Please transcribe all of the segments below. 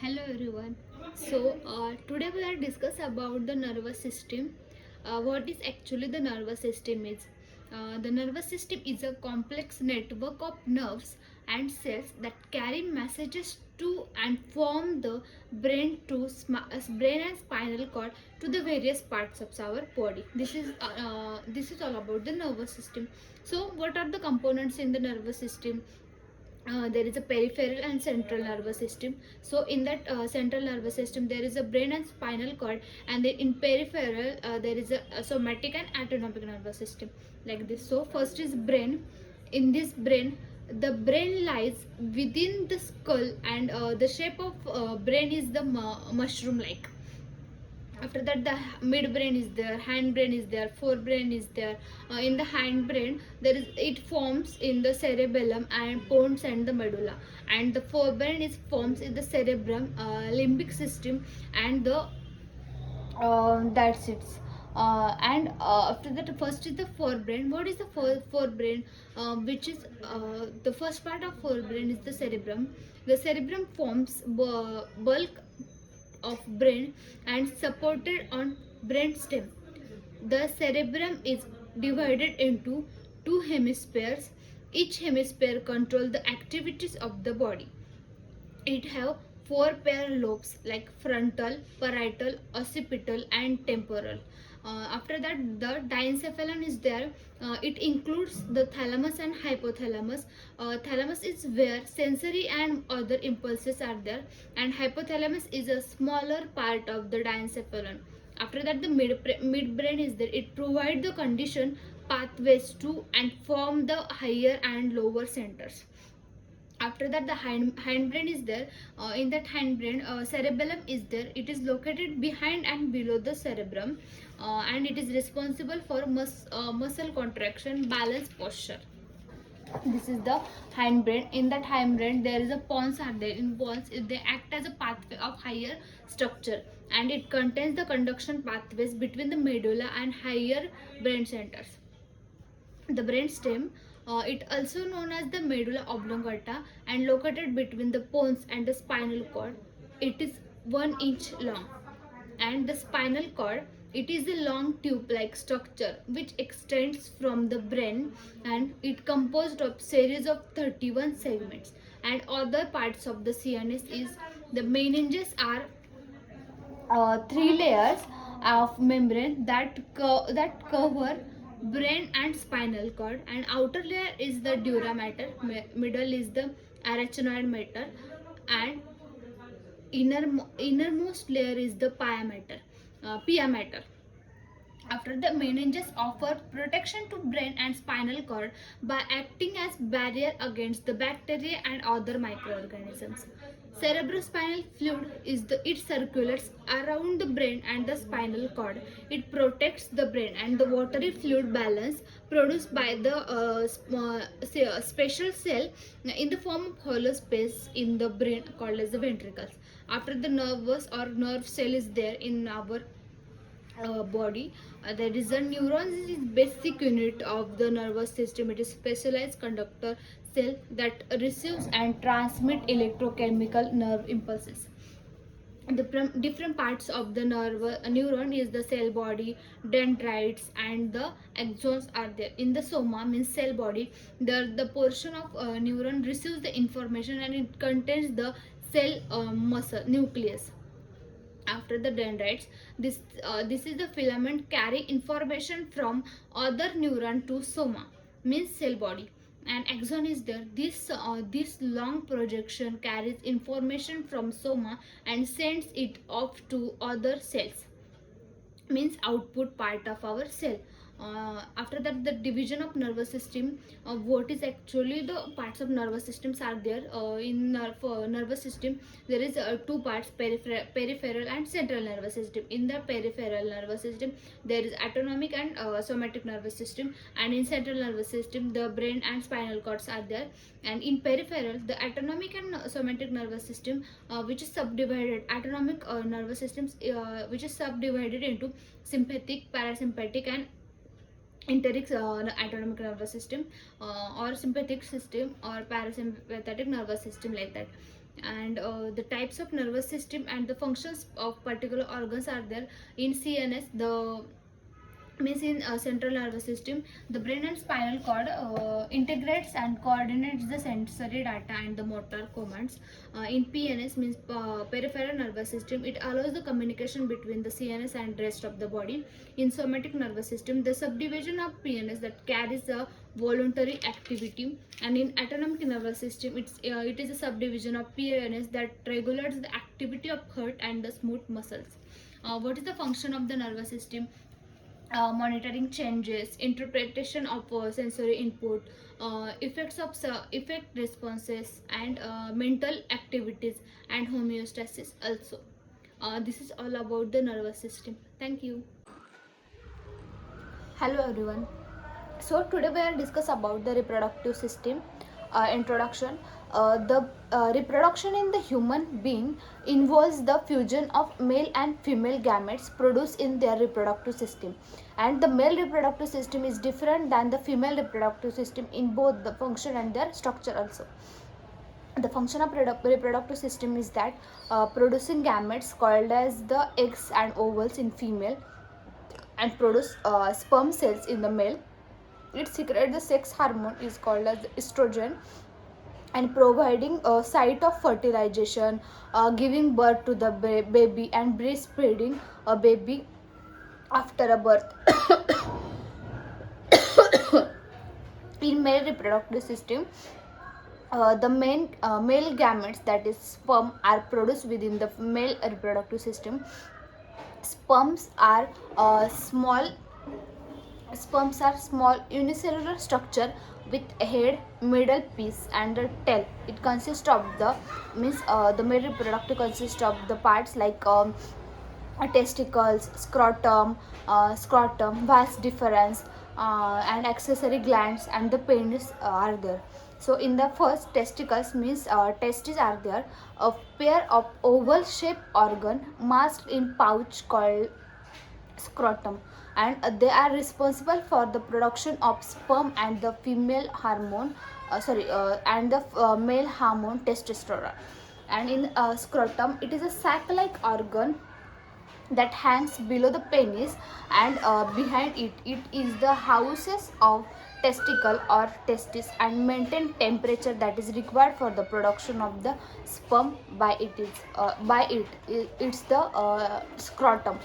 Hello everyone. Today we are discuss about the nervous system. What is actually the nervous system is? The nervous system is a complex network of nerves and cells that carry messages to and form the brain and spinal cord to the various parts of our body. This is all about the nervous system. So, what are the components in the nervous system? There is a peripheral and central nervous system. So in that central nervous system there is a brain and spinal cord, and then in peripheral there is a somatic and autonomic nervous system, like this. So first is brain. In this brain, the brain lies within the skull, and the shape of brain is the mushroom like. After that, the midbrain is there, hindbrain is there, forebrain is there. In the hindbrain, there is it forms in the cerebellum and pons and the medulla, and the forebrain is forms in the cerebrum, limbic system, and the that's it. After that, first is the forebrain. What is the forebrain? Which is the first part of forebrain is the cerebrum. The cerebrum forms bulk of brain and supported on brain stem. The cerebrum is divided into two hemispheres. Each hemisphere controls the activities of the body. It have four pair lobes like frontal, parietal, occipital, and temporal. After that, the diencephalon is there. It includes the thalamus and hypothalamus. Thalamus is where sensory and other impulses are there, and hypothalamus is a smaller part of the diencephalon. After that, the midbrain is there. It provides the condition pathways to and form the higher and lower centers. After that, the hindbrain is there. In that hindbrain, cerebellum is there. It is located behind and below the cerebrum, and it is responsible for muscle contraction, balance, posture. This is the hindbrain. In that hindbrain, there is a pons are there. In pons, they act as a pathway of higher structure, and it contains the conduction pathways between the medulla and higher brain centers. The brain stem, it also known as the medulla oblongata, and located between the pons and the spinal cord. It is 1 inch long. And the spinal cord, it is a long tube-like structure which extends from the brain, and it composed of series of 31 segments. And other parts of the CNS is the meninges are three layers of membrane that cover brain and spinal cord, and outer layer is the dura mater, middle is the arachnoid matter, and innermost layer is the pia mater. After, the meninges offer protection to brain and spinal cord by acting as barrier against the bacteria and other microorganisms. Cerebrospinal fluid it circulates around the brain and the spinal cord. It protects the brain and the watery fluid balance produced by the special cell in the form of hollow space in the brain called as the ventricles. After, the nervous or nerve cell is there in our body. There is a neuron is basic unit of the nervous system. It is specialized conductor cell that receives and transmit electrochemical nerve impulses. The different parts of the neuron is the cell body, dendrites, and the axons are there. In the soma, means cell body, the portion of neuron receives the information, and it contains the cell muscle nucleus. After, the dendrites, this is the filament carry information from other neuron to soma, means cell body. And axon is there. This long projection carries information from soma and sends it off to other cells, means output part of our cell. After that, the division of nervous system, what is actually the parts of nervous systems are there. In nervous system, there is two parts, peripheral and central nervous system. In the peripheral nervous system, there is autonomic and somatic nervous system, and in central nervous system, the brain and spinal cords are there. And in peripheral, the autonomic and somatic nervous system, which is subdivided, autonomic nervous systems, which is subdivided into sympathetic, parasympathetic, and enteric autonomic nervous system, or sympathetic system or parasympathetic nervous system, like that. And the types of nervous system and the functions of particular organs are there. In CNS, the means in central nervous system, the brain and spinal cord integrates and coordinates the sensory data and the motor commands. In PNS, means peripheral nervous system, it allows the communication between the CNS and rest of the body. In somatic nervous system, the subdivision of PNS that carries a voluntary activity. And in autonomic nervous system, it is a subdivision of PNS that regulates the activity of heart and the smooth muscles. What is the function of the nervous system? Monitoring changes, interpretation of sensory input, effect responses, and mental activities, and homeostasis also. This is all about the nervous system. Thank you. Hello everyone. So today we are discuss about the reproductive system. Introduction. The reproduction in the human being involves the fusion of male and female gametes produced in their reproductive system, and the male reproductive system is different than the female reproductive system in both the function and their structure also. The function of reproductive system is that producing gametes called as the eggs and ovules in female, and produce sperm cells in the male. It secretes the sex hormone is called as estrogen, and providing a site of fertilization, giving birth to the baby, and breastfeeding a baby after a birth. In male reproductive system, the male gametes, that is sperm, are produced within the male reproductive system. Sperms are small Sperms are small unicellular structure with a head, middle piece, and a tail. It consists of the male reproductive consists of the parts like testicles, scrotum, vas deferens, and accessory glands, and the penis are there. So in the first, testicles means testes are there, a pair of oval shaped organ masked in pouch called scrotum, and they are responsible for the production of sperm and the female hormone and the male hormone testosterone. And in scrotum, it is a sac like organ that hangs below the penis, and behind it is the houses of testicle or testis, and maintain temperature that is required for the production of the sperm it's the scrotum.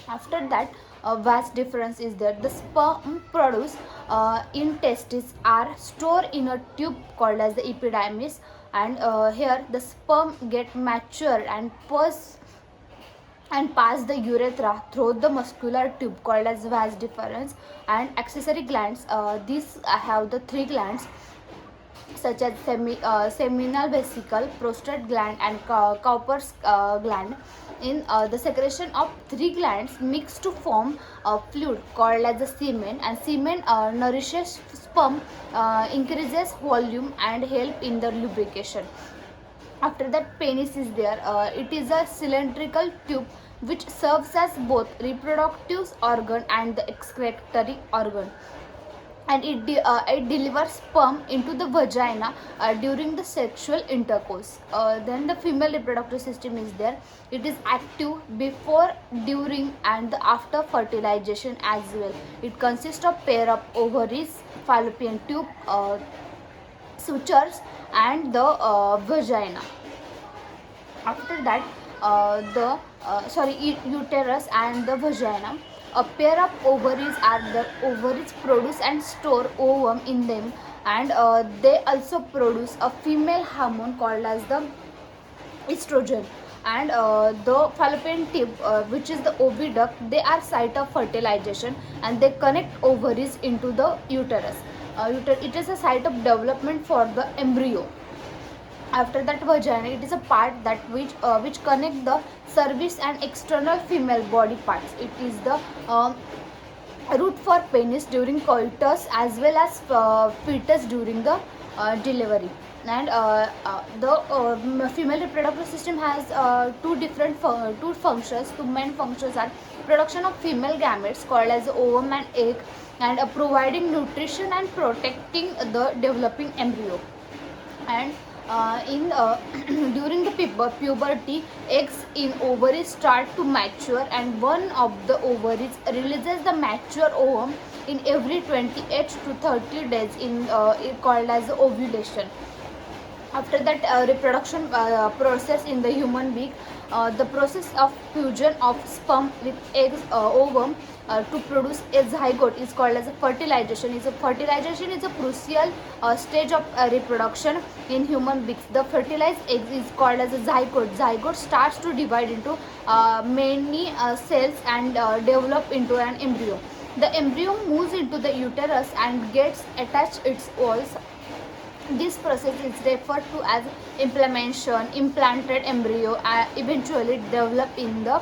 After that, vast difference is that the sperm produced in testes are stored in a tube called as the epididymis, and here the sperm get mature and pass the urethra through the muscular tube called as vas deferens. And accessory glands, these have the three glands such as seminal vesicle, prostate gland, and Cowper's gland. In the secretion of three glands mix to form a fluid called as the semen, and semen nourishes sperm, increases volume, and help in the lubrication. After that, penis is there. It is a cylindrical tube which serves as both reproductive organ and the excretory organ, and it delivers sperm into the vagina during the sexual intercourse. Then the female reproductive system is there. It is active before, during, and after fertilization as well. It consists of pair of ovaries, fallopian tube, sutures, and the vagina. After that, uterus and the vagina. A pair of ovaries are the ovaries produce and store ovum in them, and they also produce a female hormone called as the estrogen. And the fallopian tube, which is the oviduct, they are site of fertilization, and they connect ovaries into the uterus. It is a site of development for the embryo. After that, vagina, it is a part that which connect the cervix and external female body parts. It is the route for penis during coitus as well as fetus during the delivery. And the female reproductive system has two functions. Two main functions are production of female gametes called as ovum and egg, and providing nutrition and protecting the developing embryo. And in during the puberty, eggs in ovaries start to mature, and one of the ovaries releases the mature ovum in every 28 to 30 days, called as ovulation. After that, reproduction process in the human being, the process of fusion of sperm with eggs ovum to produce a zygote is called as a fertilization. Fertilization is a crucial stage of reproduction in human beings. The fertilized egg is called as a zygote. Zygote starts to divide into many cells and develop into an embryo. The embryo moves into the uterus and gets attached its walls. This process is referred to as implantation. Implanted embryo eventually develop into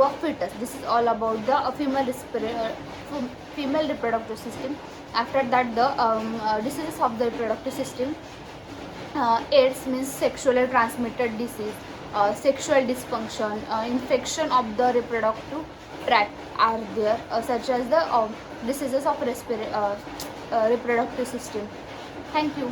a fetus. This is all about the female reproductive system. After that, the diseases of the reproductive system. AIDS means sexually transmitted disease, sexual dysfunction, infection of the reproductive tract are there, such as the diseases of reproductive system. Thank you.